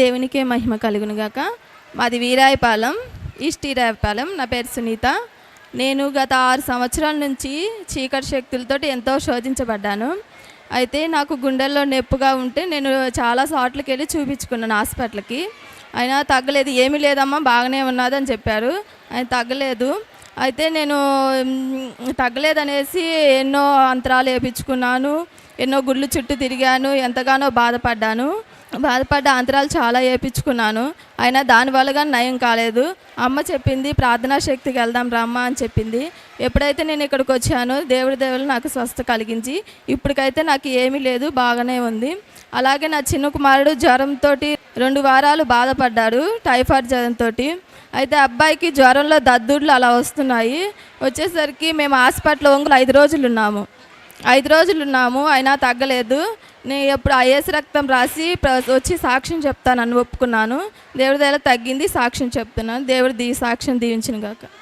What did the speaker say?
దేవునికే మహిమ కలుగును గాక. మాది వీరాయపాలెం, ఈస్ట్ వీరాయపాలెం. నా పేరు సునీత. నేను గత 6 సంవత్సరాల నుంచి చీకటి శక్తులతో ఎంతో శోధించబడ్డాను. అయితే నాకు గుండెల్లో నొప్పిగా ఉంటే నేను చాలా చోట్లకి వెళ్ళి చూపించుకున్నాను హాస్పిటల్కి. అయినా తగ్గలేదు. ఏమీ లేదమ్మా, బాగానే ఉన్నదని చెప్పారు. ఆయన తగ్గలేదు. అయితే నేను తగ్గలేదనేసి ఎన్నో అంతరాలు వేయించుకున్నాను, ఎన్నో గుళ్ళు చుట్టూ తిరిగాను, ఎంతగానో బాధపడ్డ అంతరాలు చాలా వేయించుకున్నాను. అయినా దానివల్ల కానీ నయం కాలేదు. అమ్మ చెప్పింది, ప్రార్థనా శక్తికి వెళ్దాం రమ్మ అని చెప్పింది. ఎప్పుడైతే నేను ఇక్కడికి వచ్చానో దేవుడు నాకు స్వస్థ కలిగించి ఇప్పటికైతే నాకు ఏమీ లేదు, బాగానే ఉంది. అలాగే నా చిన్న కుమారుడు జ్వరంతో 2 వారాలు బాధపడ్డాడు, టైఫాయిడ్ జ్వరంతో. అయితే అబ్బాయికి జ్వరంలో దద్దుర్లు అలా వస్తున్నాయి. వచ్చేసరికి మేము హాస్పిటల్లో 5 రోజులు ఉన్నాము. అయినా తగ్గలేదు. నేను ఎప్పుడు ఐఎస్ రక్తం రాసి వచ్చి సాక్ష్యం చెప్తానని ఒప్పుకున్నాను. దేవుడి దయలో తగ్గింది, సాక్ష్యం చెప్తున్నాను. దేవుడి సాక్ష్యం దీవించును గాక.